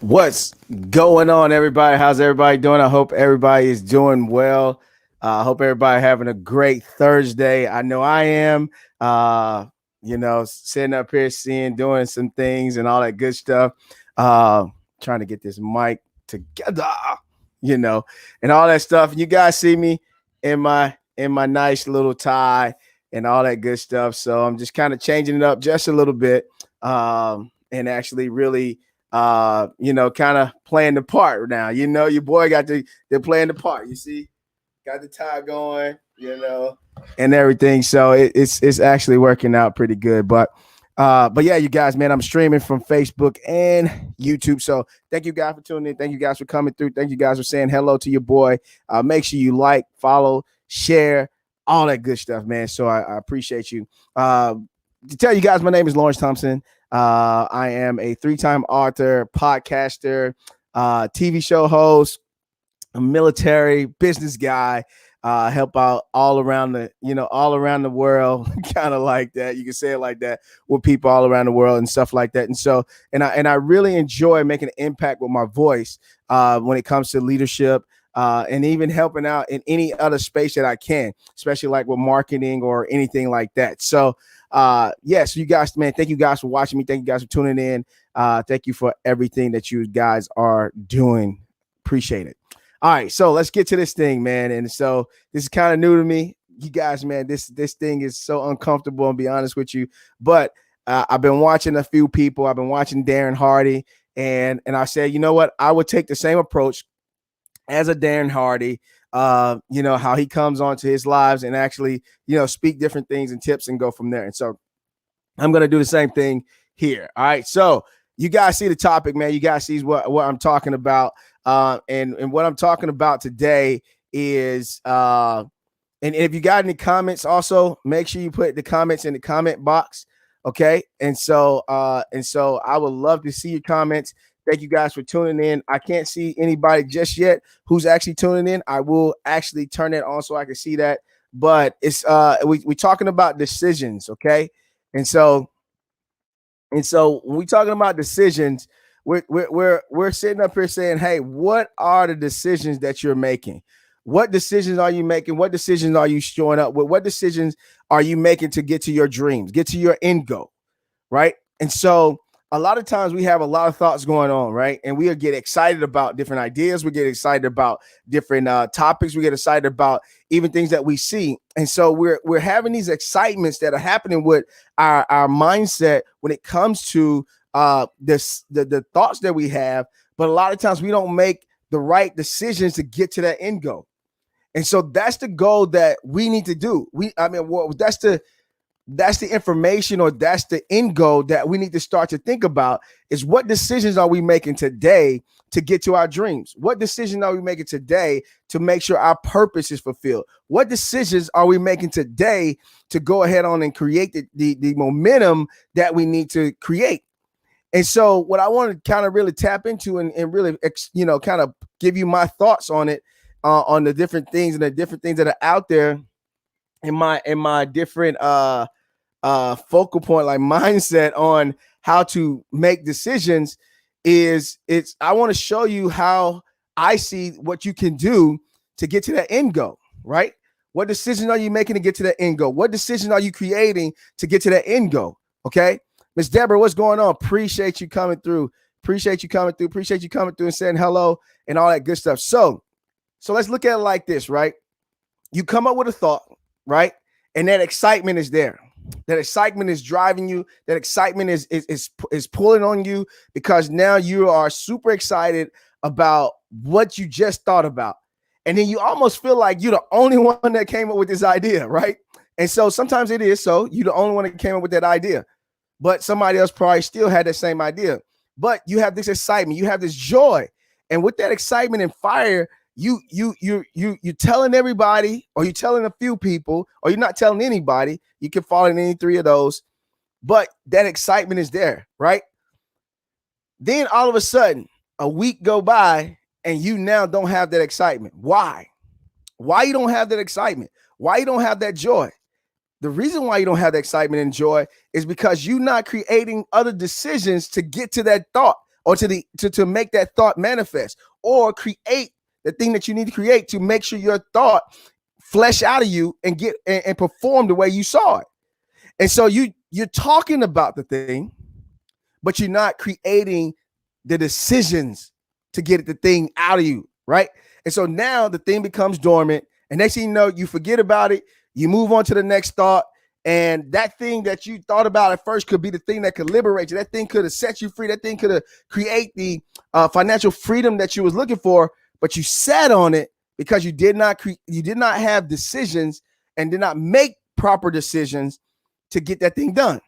What's going on, everybody? How's everybody doing? I hope everybody is doing well. I hope everybody having a great Thursday. I know I am. Sitting up here, doing some things and all that good stuff. Uh, Trying to get this mic together, you know, and all that stuff. You guys see me in my nice little tie and all that good stuff. So I'm just kind of changing it up just a little bit, and actually really kind of playing the part now. Your boy they're playing the part. You see, got the tie going, and everything. So it's actually working out pretty good. But yeah, you guys, man, I'm streaming from Facebook and YouTube. So thank you guys for tuning in. Thank you guys for coming through. Thank you guys for saying hello to your boy. Make sure you like, follow, share, all that good stuff, man. So I appreciate you. To tell you guys, my name is Lawrence Thompson. I am a three-time author, podcaster, TV show host, a military business guy. Help out all around the world, kind of like that. You can say it like that, with people all around the world and stuff like that. And I really enjoy making an impact with my voice when it comes to leadership. And even helping out in any other space that I can, especially like with marketing or anything like that. So yes, you guys, man, thank you guys for watching me. Thank you guys for tuning in. Thank you for everything that you guys are doing. Appreciate it. All right, so let's get to this thing, man. And so this is kind of new to me. You guys, man, this thing is so uncomfortable, I'll be honest with you. But I've been watching a few people. I've been watching Darren Hardy, and I said, you know what? I would take the same approach as a Darren Hardy. How he comes onto his lives and actually, speak different things and tips and go from there. And so I'm gonna do the same thing here. All right. So you guys see the topic, man. You guys see what I'm talking about. And what I'm talking about today is and if you got any comments, also make sure you put the comments in the comment box. Okay. And so I would love to see your comments. Thank you guys for tuning in. I can't see anybody just yet who's actually tuning in. I will actually turn it on so I can see that. But it's we're talking about decisions, okay? And so when we're talking about decisions, we're sitting up here saying, hey, what are the decisions that you're making? What decisions are you making? What decisions are you showing up with? What decisions are you making to get to your dreams, get to your end goal, right? And so a lot of times we have a lot of thoughts going on, right? And we get excited about different ideas. We get excited about different topics. We get excited about even things that we see. And so we're having these excitements that are happening with our mindset when it comes to the thoughts that we have. But a lot of times we don't make the right decisions to get to that end goal. And so that's the goal that we need to do. That's the information, or that's the end goal that we need to start to think about, is what decisions are we making today to get to our dreams? What decision are we making today to make sure our purpose is fulfilled? What decisions are we making today to go ahead on and create the momentum that we need to create? And so what I want to kind of really tap into and really, kind of give you my thoughts on it, on the different things and the different things that are out there in my different focal point, like mindset on how to make decisions, is I want to show you how I see what you can do to get to that end goal, right? What decisions are you making to get to that end goal? What decision are you creating to get to that end goal? Okay. Miss Deborah, what's going on? Appreciate you coming through. Appreciate you coming through and saying hello and all that good stuff. So let's look at it like this, right? You come up with a thought, right? And that excitement is there. That excitement is driving you. That excitement is pulling on you, because now you are super excited about what you just thought about. And then you almost feel like you're the only one that came up with this idea, right? And so sometimes it is so. You're the only one that came up with that idea. But somebody else probably still had that same idea. But you have this excitement, you have this joy. And with that excitement and fire, you're telling everybody, or you're telling a few people, or you're not telling anybody. You can fall in any three of those, but that excitement is there, right? Then all of a sudden, a week go by and you now don't have that excitement. Why you don't have that excitement? Why you don't have that joy? The reason why you don't have that excitement and joy is because you're not creating other decisions to get to that thought or to make that thought manifest, or create the thing that you need to create to make sure your thought flesh out of you and get and perform the way you saw it. And so you're talking about the thing, but you're not creating the decisions to get the thing out of you, right? And so now the thing becomes dormant, and next thing you know, you forget about it, you move on to the next thought, and that thing that you thought about at first could be the thing that could liberate you. That thing could have set you free. That thing could have create the financial freedom that you was looking for, but you sat on it because you did not have decisions and did not make proper decisions to get that thing done.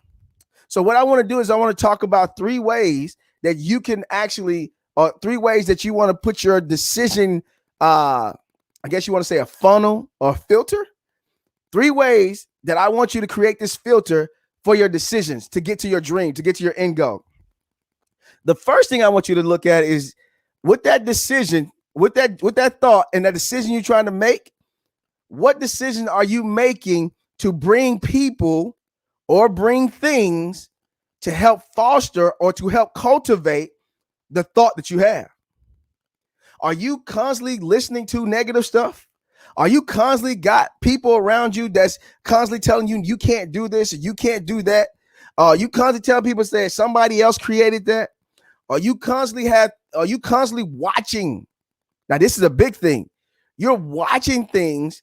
So what I want to do is I want to talk about 3 ways that you can actually, 3 ways that you want to put your decision, I guess you want to say a funnel or filter. 3 ways that I want you to create this filter for your decisions to get to your dream, to get to your end goal. The first thing I want you to look at is with that decision, with that thought and that decision you're trying to make, what decision are you making to bring people or bring things to help foster or to help cultivate the thought that you have? Are you constantly listening to negative stuff? Are you constantly got people around you that's constantly telling you you can't do this or you can't do that? You constantly tell people that somebody else created that? Are you constantly watching? Now, this is a big thing. You're watching things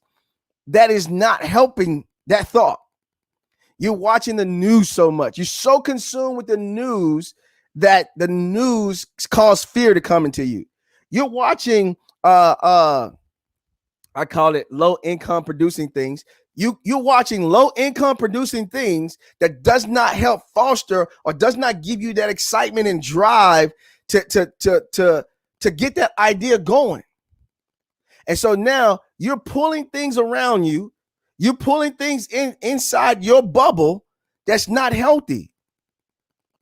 that is not helping that thought. You're watching the news so much. You're so consumed with the news that the news causes fear to come into you. You're watching I call it low income producing things. You're watching low income producing things that does not help foster or does not give you that excitement and drive to get that idea going. And so now you're pulling things around you. You're pulling things inside your bubble that's not healthy.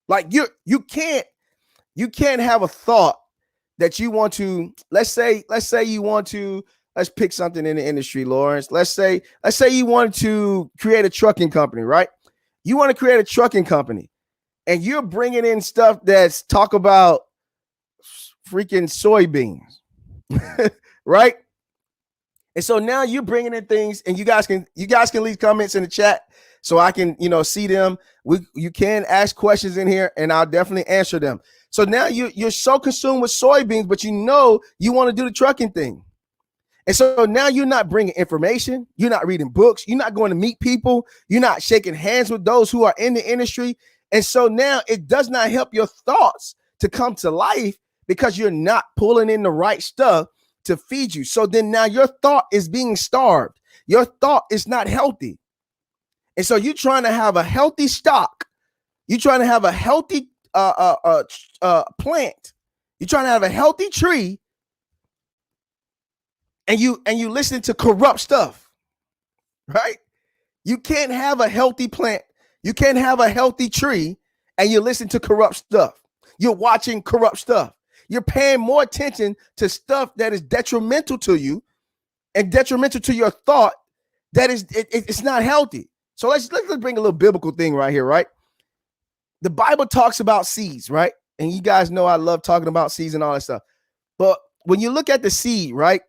Like you can't have a thought that you want to, let's say you want to, let's pick something in the industry, Lawrence. Let's say you want to create a trucking company, right? You want to create a trucking company and you're bringing in stuff that's talk about freaking soybeans, right? And so now you're bringing in things, and you guys can leave comments in the chat so I can, see them. You can ask questions in here and I'll definitely answer them. So now you're so consumed with soybeans, but you want to do the trucking thing. And so now you're not bringing information. You're not reading books. You're not going to meet people. You're not shaking hands with those who are in the industry. And so now it does not help your thoughts to come to life because you're not pulling in the right stuff to feed you. So then now your thought is being starved. Your thought is not healthy. And so you're trying to have a healthy stock. You're trying to have a healthy plant. You're trying to have a healthy tree. And you listen to corrupt stuff, right? You can't have a healthy plant. You can't have a healthy tree and you listen to corrupt stuff. You're watching corrupt stuff. You're paying more attention to stuff that is detrimental to you and detrimental to your thought. That is, it's not healthy. So let's bring a little biblical thing right here, right? The Bible talks about seeds, right? And you guys know I love talking about seeds and all that stuff. But when you look at the seed, right?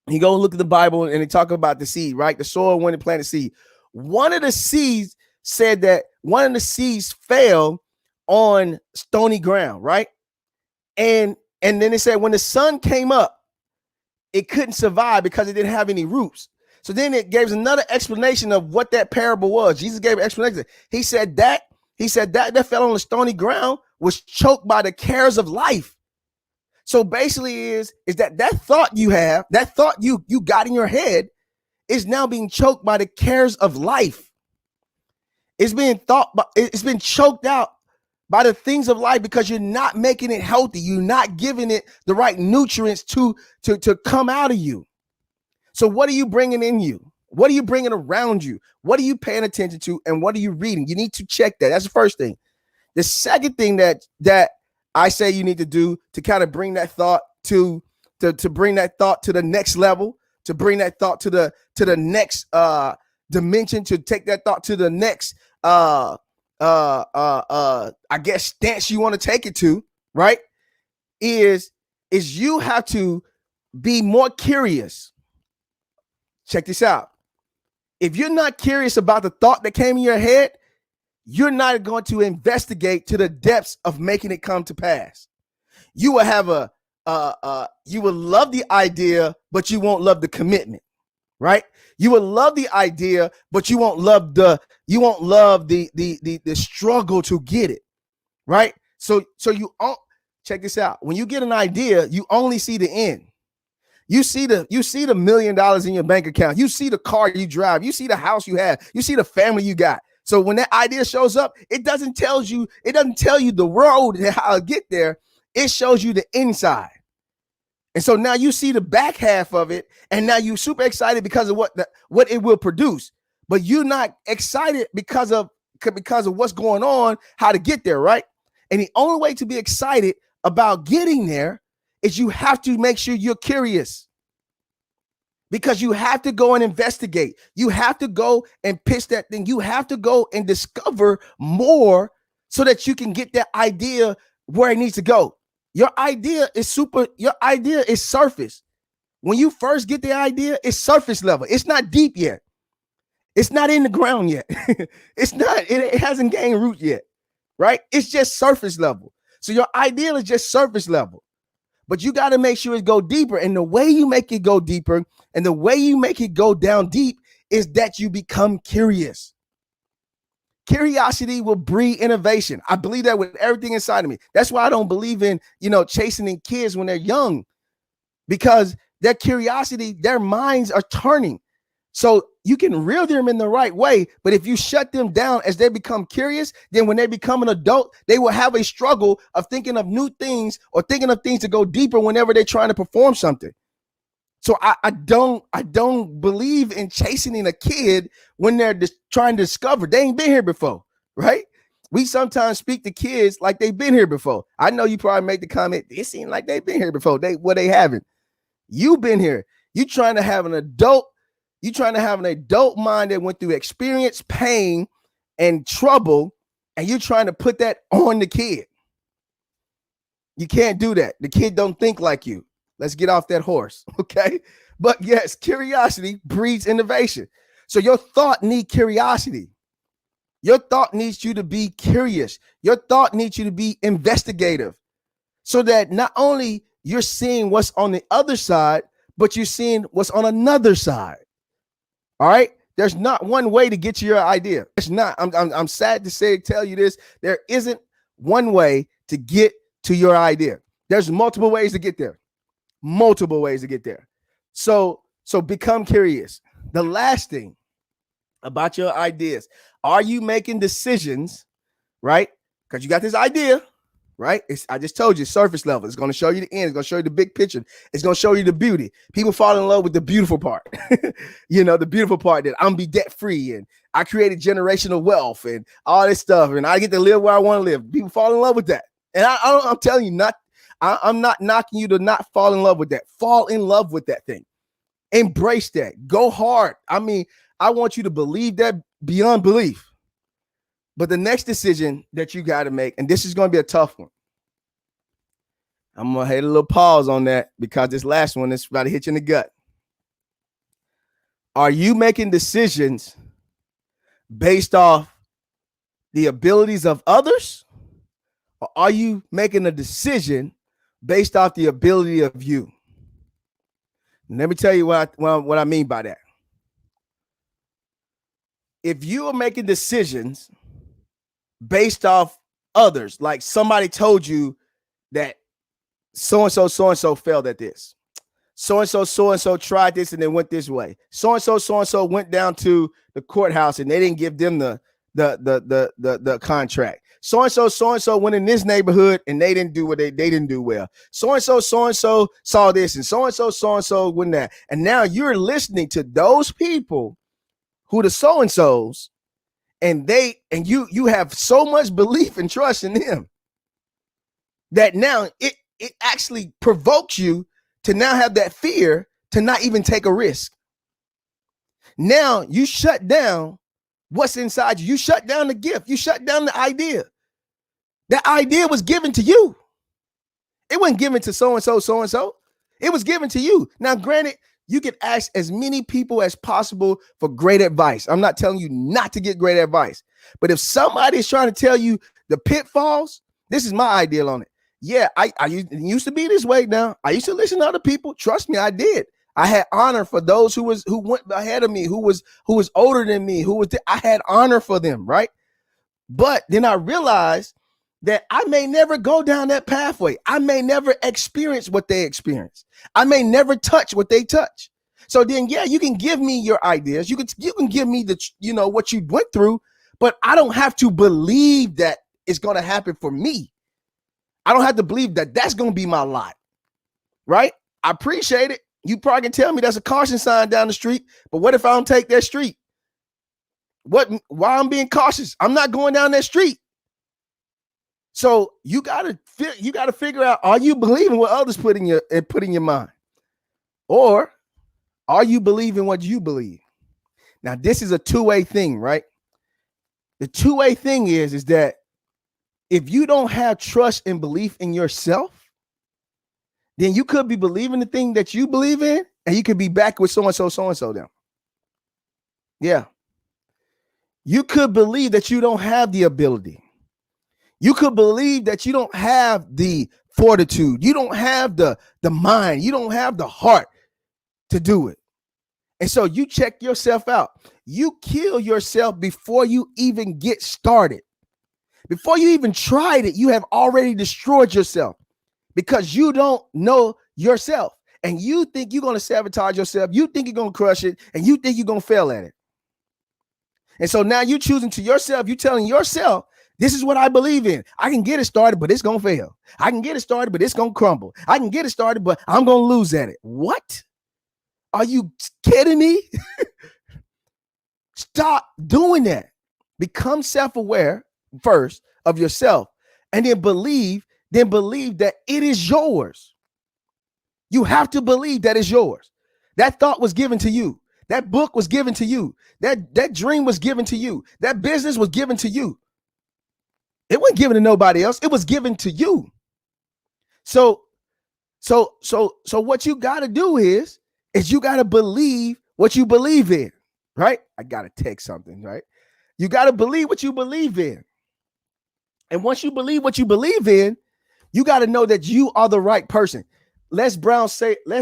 You go look at the Bible and they talk about the seed, right? The soil when it planted seed. One of the seeds said that one of the seeds fell on stony ground, right? And then it said when the sun came up, it couldn't survive because it didn't have any roots. So then it gives another explanation of what that parable was. Jesus gave an explanation. He said that fell on the stony ground was choked by the cares of life. So basically is that thought you have, that thought you got in your head is now being choked by the cares of life. It's been choked out by the things of life because you're not making it healthy. You're not giving it the right nutrients to come out of you. So what are you bringing in you? What are you bringing around you? What are you paying attention to? And what are you reading? You need to check that. That's the first thing. The second thing that I say you need to do to kind of bring that thought to bring that thought to the next level, to bring that thought to the next dimension, to take that thought to the next I guess stance you want to take it to, right, is you have to be more curious. Check this out. If you're not curious about the thought that came in your head, you're not going to investigate to the depths of making it come to pass. You will have you will love the idea, but you won't love the commitment, right? You will love the idea, but you won't love the struggle to get it, right? So you check this out. When you get an idea, you only see the end. You see the $1 million in your bank account. You see the car you drive. You see the house you have. You see the family you got. So when that idea shows up, it doesn't tell you the road and how to get there. It shows you the inside. And so now you see the back half of it, and now you're super excited because of what it will produce. But you're not excited because of what's going on, how to get there, right? And the only way to be excited about getting there is you have to make sure you're curious, because you have to go and investigate. You have to go and pitch that thing. You have to go and discover more so that you can get that idea where it needs to go. Your idea is surface. When you first get the idea, it's surface level. It's not deep yet. It's not in the ground yet. It hasn't gained root yet, right? It's just surface level. So your idea is just surface level. But you got to make sure it go deeper. And the way you make it go deeper and the way you make it go down deep is that you become curious. Curiosity will breed innovation. I believe that with everything inside of me. That's why I don't believe in, chasing kids when they're young, because their curiosity, their minds are turning. So you can reel them in the right way. But if you shut them down as they become curious, then when they become an adult, they will have a struggle of thinking of new things or thinking of things to go deeper whenever they're trying to perform something. So I don't believe in chasing a kid when they're just trying to discover. They ain't been here before, right? We sometimes speak to kids like they've been here before. I know you probably make the comment, it seems like they've been here before. They haven't. You've been here. You trying to have an adult mind that went through experience, pain, and trouble, and you're trying to put that on the kid. You can't do that. The kid don't think like you. Let's get off that horse, okay? But yes, curiosity breeds innovation. So your thought needs curiosity. Your thought needs you to be curious. Your thought needs you to be investigative, so that not only you're seeing what's on the other side, but you're seeing what's on another side. All right? There's not one way to get to your idea. It's not. I'm sad to tell you this. There isn't one way to get to your idea. There's multiple ways to get there. Multiple ways to get there. So become curious. The last thing about your ideas, are you making decisions, right? Because you got this idea, right? I just told you, surface level. It's going to show you the end. It's going to show you the big picture. It's going to show you the beauty. People fall in love with the beautiful part. The beautiful part that I'm be debt free and I created generational wealth and all this stuff, and I get to live where I want to live. People fall in love with that. And I'm telling you, I'm not knocking you to not fall in love with that. Fall in love with that thing. Embrace that. Go hard. I mean, I want you to believe that beyond belief. But the next decision that you got to make, and this is going to be a tough one. I'm going to hit a little pause on that because this last one is about to hit you in the gut. Are you making decisions based off the abilities of others? Or are you making a decision based off the ability of you? And let me tell you what I mean by that. If you are making decisions based off others, like somebody told you that so-and-so failed at this. So-and-so tried this and they went this way. So-and-so went down to the courthouse and they didn't give them the contract. So-and-so went in this neighborhood and they didn't do what they didn't do well. So-and-so saw this and so-and-so went that. And now you're listening to those people who the so-and-sos, and you have so much belief and trust in them that now it actually provokes you to now have that fear to not even take a risk. Now you shut down what's inside you. You shut down the gift. You shut down the idea. That idea was given to you. It wasn't given to so-and-so, so-and-so. It was given to you. Now, granted, you can ask as many people as possible for great advice. I'm not telling you not to get great advice. But if somebody is trying to tell you the pitfalls, this is my ideal on it. Yeah, I used to be this way now. I used to listen to other people. Trust me, I did. I had honor for those who went ahead of me, who was older than me, I had honor for them, right? But then I realized that I may never go down that pathway. I may never experience what they experience. I may never touch what they touch. So then, yeah, you can give me your ideas. You can give me what you went through, but I don't have to believe that it's going to happen for me. I don't have to believe that that's going to be my lot, right? I appreciate it. You probably can tell me that's a caution sign down the street, but what if I don't take that street? Why I'm being cautious? I'm not going down that street. So you gotta figure out: are you believing what others put in your mind, or are you believing what you believe? Now, this is a two-way thing, right? The two-way thing is that if you don't have trust and belief in yourself, then you could be believing the thing that you believe in, and you could be back with so-and-so down. Yeah. You could believe that you don't have the ability. You could believe that you don't have the fortitude. You don't have the mind. You don't have the heart to do it. And so you check yourself out. You kill yourself before you even get started. Before you even tried it, you have already destroyed yourself because you don't know yourself. And you think you're going to sabotage yourself. You think you're going to crush it. And you think you're going to fail at it. And so now you're choosing to yourself. You're telling yourself, this is what I believe in. I can get it started, but it's going to fail. I can get it started, but it's going to crumble. I can get it started, but I'm going to lose at it. What? Are you kidding me? Stop doing that. Become self-aware first of yourself, and then believe that it is yours. You have to believe that it's yours. That thought was given to you. That book was given to you. That dream was given to you. That business was given to you. It wasn't given to nobody else. It was given to you. So what you got to do is you got to believe what you believe in, right? I got to text something, right? You got to believe what you believe in. And once you believe what you believe in, you got to know that you are the right person. Les Brown said it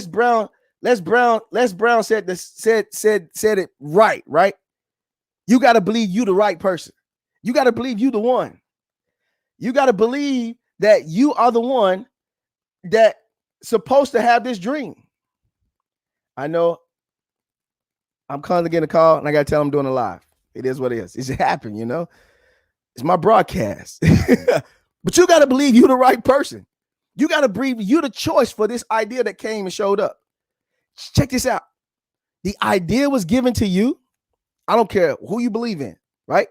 right? You got to believe you the right person. You got to believe you the one. You got to believe that you are the one that supposed to have this dream. I know I'm constantly getting a call and I got to tell them I'm doing a live. It is what it is. It's happened, It's my broadcast. But you got to believe you're the right person. You got to believe you the choice for this idea that came and showed up. Check this out. The idea was given to you. I don't care who you believe in, right?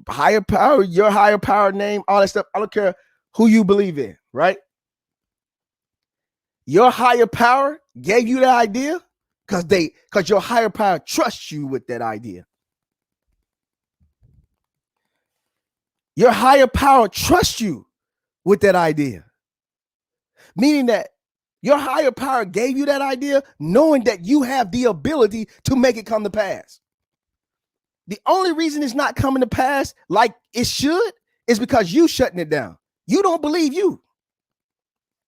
Higher power, your higher power name, all that stuff. I don't care who you believe in, right? Your higher power gave you that idea because your higher power trusts you with that idea. Your higher power trusts you with that idea. Meaning that your higher power gave you that idea knowing that you have the ability to make it come to pass. The only reason it's not coming to pass like it should is because you shutting it down. You don't believe you.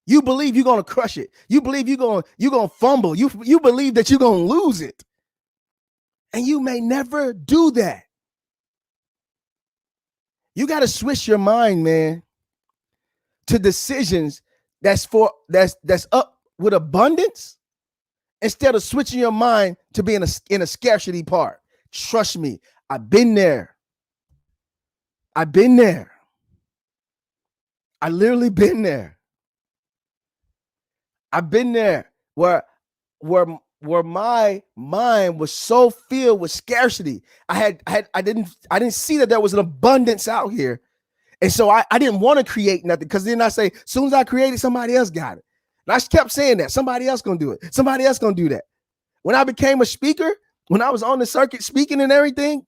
You believe you're going to crush it. You believe you're going to fumble. You believe that you're going to lose it. And you may never do that. You got to switch your mind, man, to decisions that's up with abundance instead of switching your mind to being in a scarcity part. Trust me, I've been there. I literally been there. I've been there where my mind was so filled with scarcity. I didn't see that there was an abundance out here. And so I didn't want to create nothing because then I say, as soon as I create it, somebody else got it. And I kept saying that somebody else going to do it. Somebody else going to do that. When I became a speaker, when I was on the circuit speaking and everything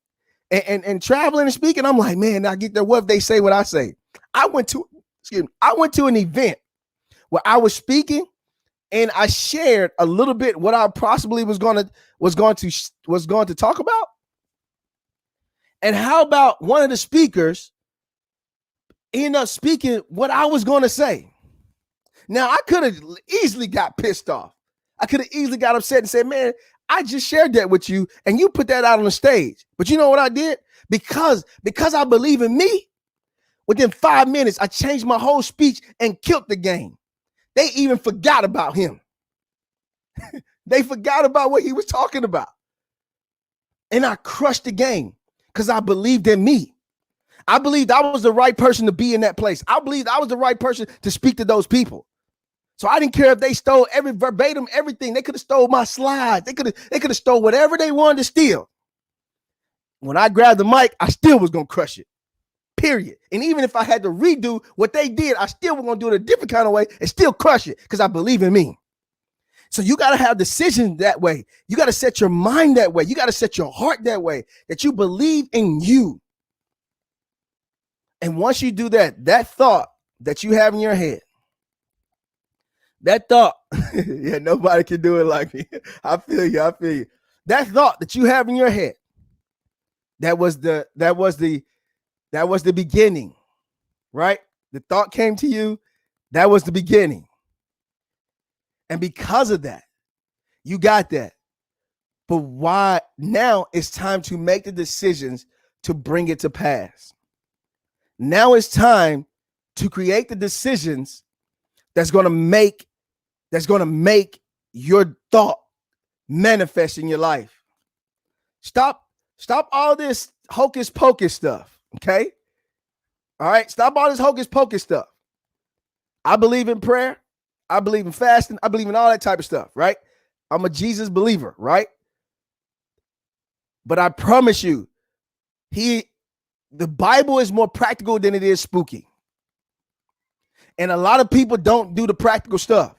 and traveling and speaking, I'm like, man, I get there. What if they say what I say? I went to an event where I was speaking and I shared a little bit what I possibly was going to talk about? And how about one of the speakers end up speaking what I was going to say? Now, I could have easily got pissed off. I could have easily got upset and said, man, I just shared that with you and you put that out on the stage. But you know what I did? Because I believe in me, within 5 minutes, I changed my whole speech and killed the game. They even forgot about him. They forgot about what he was talking about. And I crushed the game because I believed in me. I believed I was the right person to be in that place. I believed I was the right person to speak to those people. So I didn't care if they stole every verbatim, everything. They could have stole my slides. They could have stole whatever they wanted to steal. When I grabbed the mic, I still was going to crush it, period. And even if I had to redo what they did, I still was going to do it a different kind of way and still crush it because I believe in me. So you got to have decisions that way. You got to set your mind that way. You got to set your heart that way, that you believe in you. And once you do that, that thought that you have in your head, that thought, yeah, nobody can do it like me. I feel you. That thought that you have in your head, that was the beginning, right? The thought came to you. That was the beginning. And because of that, you got that. But why now it's time to make the decisions to bring it to pass. Now it's time to create the decisions that's going to make your thought manifest in your life. Stop all this hocus pocus stuff. Okay. All right. Stop all this hocus pocus stuff. I believe in prayer. I believe in fasting. I believe in all that type of stuff. Right. I'm a Jesus believer. Right. But I promise you, the Bible is more practical than it is spooky. And a lot of people don't do the practical stuff.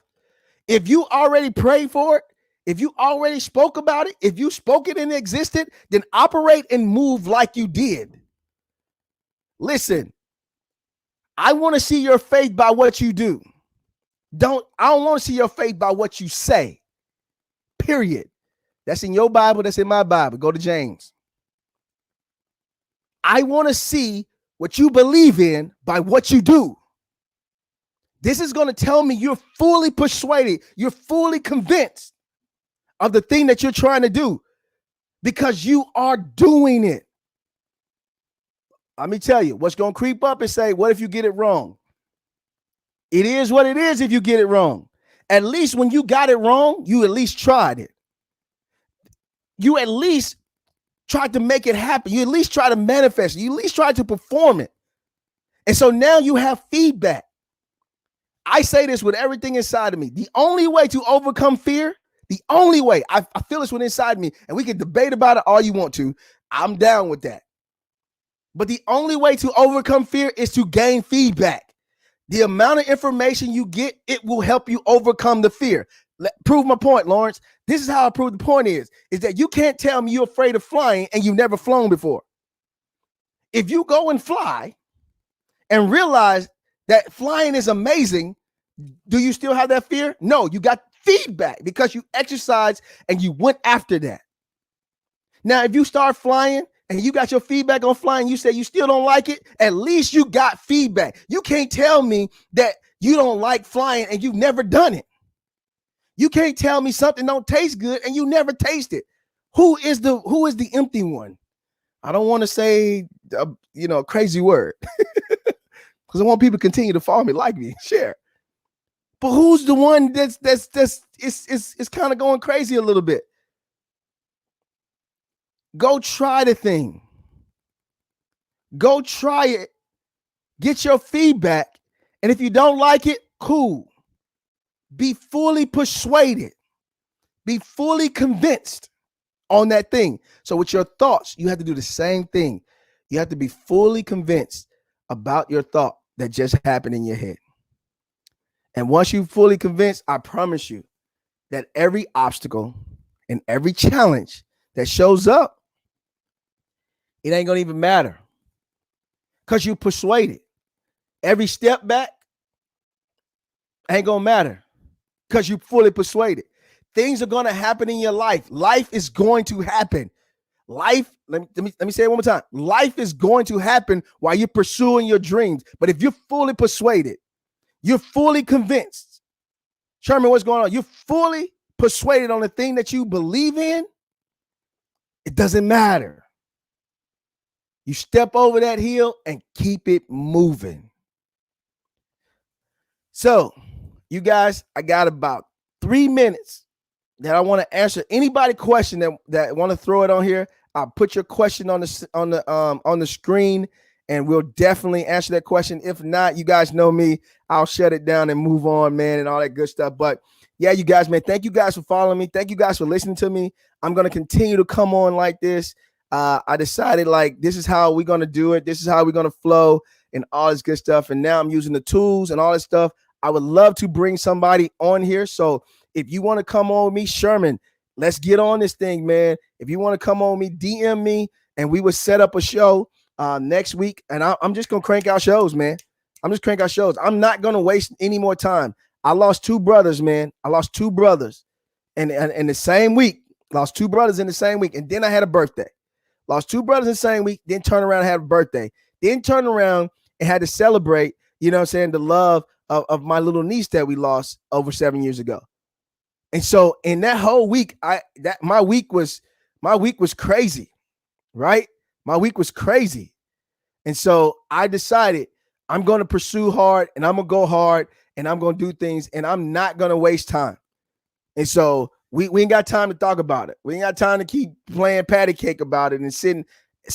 If you already prayed for it, if you already spoke about it, if you spoke it and it existed, then operate and move like you did. Listen, I want to see your faith by what you do. I don't want to see your faith by what you say. Period. That's in your Bible. That's in my Bible. Go to James. I want to see what you believe in by what you do. This is going to tell me you're fully persuaded. You're fully convinced of the thing that you're trying to do because you are doing it. Let me tell you, what's going to creep up and say, what if you get it wrong? It is what it is if you get it wrong. At least when you got it wrong, you at least tried it. You at least tried to make it happen. You at least try to manifest it. You at least try to perform it. And so now you have feedback. I say this with everything inside of me. The only way to overcome fear, the only way, I feel this one inside me, and we can debate about it all you want to. I'm down with that. But the only way to overcome fear is to gain feedback. The amount of information you get, it will help you overcome the fear. Prove my point, Lawrence. This is how I prove the point is that you can't tell me you're afraid of flying and you've never flown before. If you go and fly and realize that flying is amazing, do you still have that fear? No, you got feedback because you exercised and you went after that. Now, if you start flying and you got your feedback on flying, you say you still don't like it, at least you got feedback. You can't tell me that you don't like flying and you've never done it. You can't tell me something don't taste good and you never taste it. Who is the empty one? I don't want to say a crazy word because I want people to continue to follow me, like me, share. But who's the one that's kind of going crazy a little bit? Go try the thing. Go try it. Get your feedback. And if you don't like it, cool. Be fully persuaded. Be fully convinced on that thing. So with your thoughts, you have to do the same thing. You have to be fully convinced about your thought that just happened in your head. And once you're fully convinced, I promise you that every obstacle and every challenge that shows up, it ain't going to even matter because you persuaded. Every step back, Ain't gonna matter because you're fully persuaded. Things are gonna happen in your life. Life is going to happen. Life, let me say it one more time. Life is going to happen while you're pursuing your dreams. But if you're fully persuaded, you're fully convinced, Sherman, what's going on? You're fully persuaded on the thing that you believe in, it doesn't matter. You step over that hill and keep it moving. So, you guys, I got about 3 minutes that I want to answer anybody question that want to throw it on here. I'll put your question on the screen, and we'll definitely answer that question. If not, you guys know me. I'll shut it down and move on, man, and all that good stuff. But yeah, you guys, man, thank you guys for following me. Thank you guys for listening to me. I'm going to continue to come on like this. I decided like this is how we're going to do it. This is how we're going to flow and all this good stuff. And now I'm using the tools and all this stuff. I would love to bring somebody on here. So if you want to come on with me, Sherman, let's get on this thing, man. If you want to come on with me, DM me, and we will set up a show next week. And I'm just going to crank out shows, man. I'm just crank out shows. I'm not going to waste any more time. I lost 2 brothers, man. I lost 2 brothers in the same week. Lost 2 brothers in the same week. And then I had a birthday. Lost 2 brothers in the same week. Then turn around and had a birthday. Then turn around and had to celebrate, you know what I'm saying, the love of my little niece that we lost over 7 years ago. And so in that whole week, my week was crazy, right? My week was crazy. And so I decided I'm going to pursue hard, and I'm going to go hard, and I'm going to do things, and I'm not going to waste time. And so we ain't got time to talk about it. We ain't got time to keep playing patty cake about it and sitting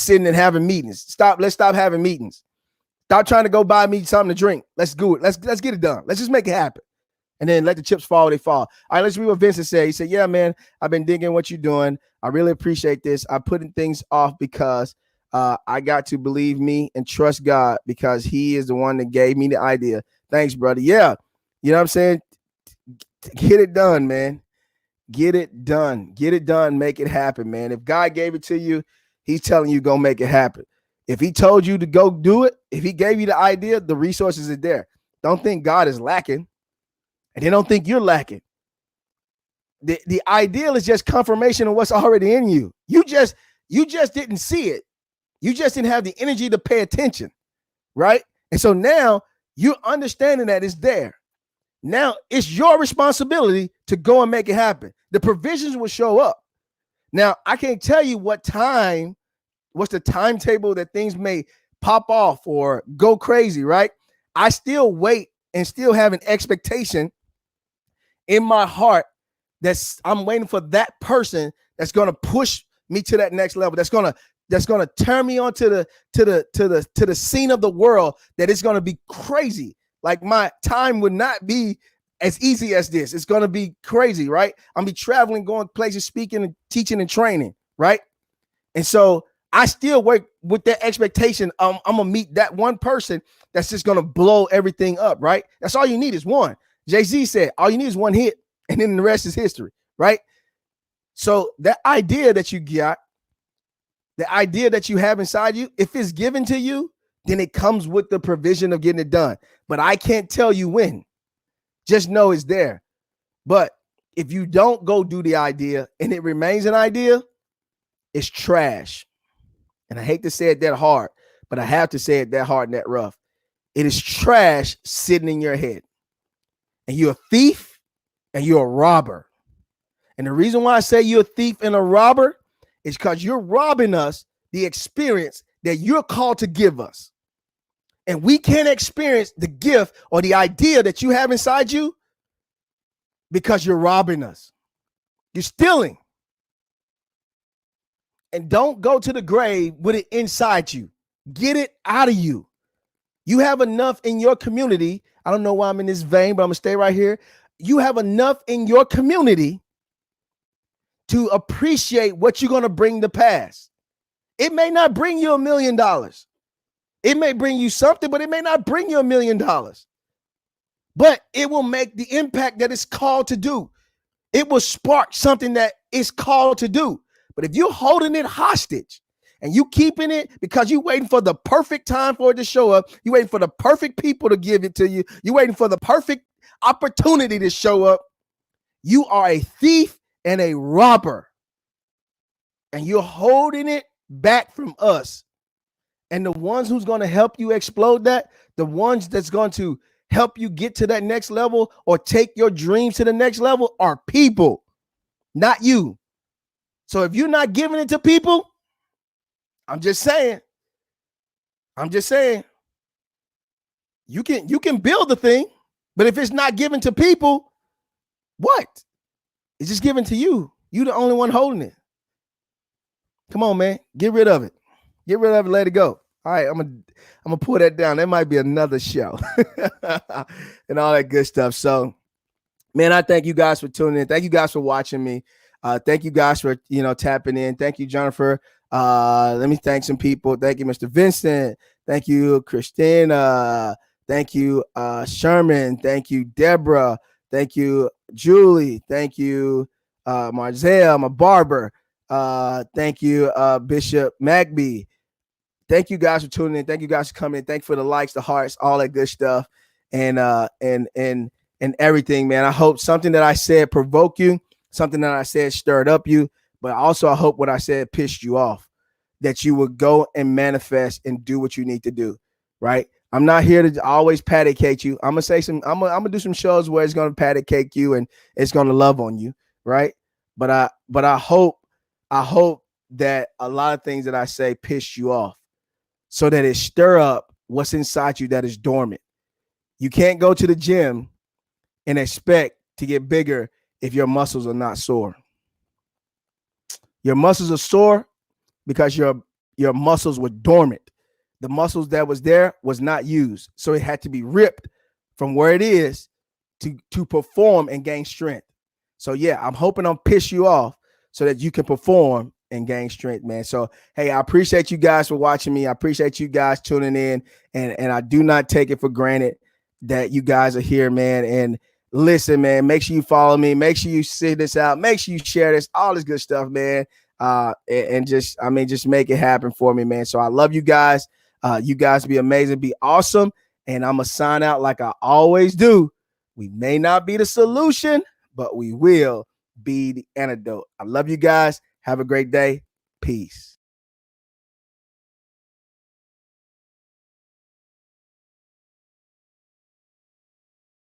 and having meetings. Let's stop having meetings. Stop trying to go buy me something to drink. Let's do it. Let's get it done. Let's just make it happen. And then let the chips fall where they fall. All right, let's read what Vincent said. He said, yeah, man, I've been digging what you're doing. I really appreciate this. I'm putting things off because I got to believe me and trust God because he is the one that gave me the idea. Thanks, brother. Yeah. You know what I'm saying? Get it done, man. Get it done. Get it done. Make it happen, man. If God gave it to you, he's telling you go make it happen. If he told you to go do it, if he gave you the idea, the resources are there. Don't think God is lacking. And they don't think you're lacking. The ideal is just confirmation of what's already in you. You just didn't see it. You just didn't have the energy to pay attention, right? And so now you're understanding that it's there. Now it's your responsibility to go and make it happen. The provisions will show up. Now, I can't tell you what's the timetable that things may pop off or go crazy, right? I still wait and still have an expectation in my heart I'm waiting for that person that's going to push me to that next level. That's going to turn me on to the scene of the world that it's going to be crazy. Like my time would not be as easy as this. It's going to be crazy, right? I'm be traveling, going places, speaking and teaching and training, right? And so I still work with that expectation. I'm going to meet that one person that's just going to blow everything up, right? That's all you need is one. Jay-Z said, all you need is one hit, and then the rest is history, right? So that idea that you got, the idea that you have inside you, if it's given to you, then it comes with the provision of getting it done. But I can't tell you when. Just know it's there. But if you don't go do the idea and it remains an idea, it's trash. And I hate to say it that hard, but I have to say it that hard and that rough. It is trash sitting in your head. And you're a thief and you're a robber. And the reason why I say you're a thief and a robber is because you're robbing us the experience that you're called to give us. And we can't experience the gift or the idea that you have inside you because you're robbing us. You're stealing. And don't go to the grave with it inside you. Get it out of you. You have enough in your community. I don't know why I'm in this vein, but I'm going to stay right here. You have enough in your community to appreciate what you're going to bring to pass. It may not bring you $1 million. It may bring you something, but it may not bring you $1 million. But it will make the impact that it's called to do. It will spark something that it's called to do. But if you're holding it hostage and you keeping it because you're waiting for the perfect time for it to show up, you're waiting for the perfect people to give it to you, you're waiting for the perfect opportunity to show up, you are a thief and a robber. And you're holding it back from us. And the ones who's going to help you explode that, the ones that's going to help you get to that next level or take your dreams to the next level are people, not you. So if you're not giving it to people, I'm just saying, you can build the thing, but if it's not given to people, what? It's just given to you. You the only one holding it. Come on, man. Get rid of it. Get rid of it. Let it go. All right, I'm gonna pull that down. That might be another show and all that good stuff. So, man, I thank you guys for tuning in. Thank you guys for watching me. Thank you guys for tapping in. Thank you, Jennifer. Let me thank some people. Thank you, Mr. Vincent. Thank you, Christina. Thank you, Sherman. Thank you, Deborah. Thank you, Julie. Thank you, Marzelle, my barber. Thank you, Bishop Magby. Thank you guys for tuning in. Thank you guys for coming in. Thank you for the likes, the hearts, all that good stuff, and everything, man. I hope something that I said provoked you, something that I said stirred up you, but also I hope what I said pissed you off, that you would go and manifest and do what you need to do, right? I'm not here to always patty cake you. I'm gonna do some shows where it's gonna patty cake you and it's gonna love on you, right? But I hope that a lot of things that I say piss you off, so that it stir up what's inside you that is dormant. You can't go to the gym and expect to get bigger if your muscles are not sore. Your muscles are sore because your muscles were dormant. The muscles that was there was not used. So it had to be ripped from where it is to perform and gain strength. So yeah, I'm hoping I'm piss you off so that you can perform and gain strength, man. So, hey, I appreciate you guys for watching me. I appreciate you guys tuning in. And I do not take it for granted that you guys are here, man. And listen, man, make sure you follow me. Make sure you see this out. Make sure you share this, all this good stuff, man. And just make it happen for me, man. So I love you guys. You guys be amazing, be awesome. And I'm going to sign out like I always do. We may not be the solution, but we will be the antidote. I love you guys. Have a great day. Peace.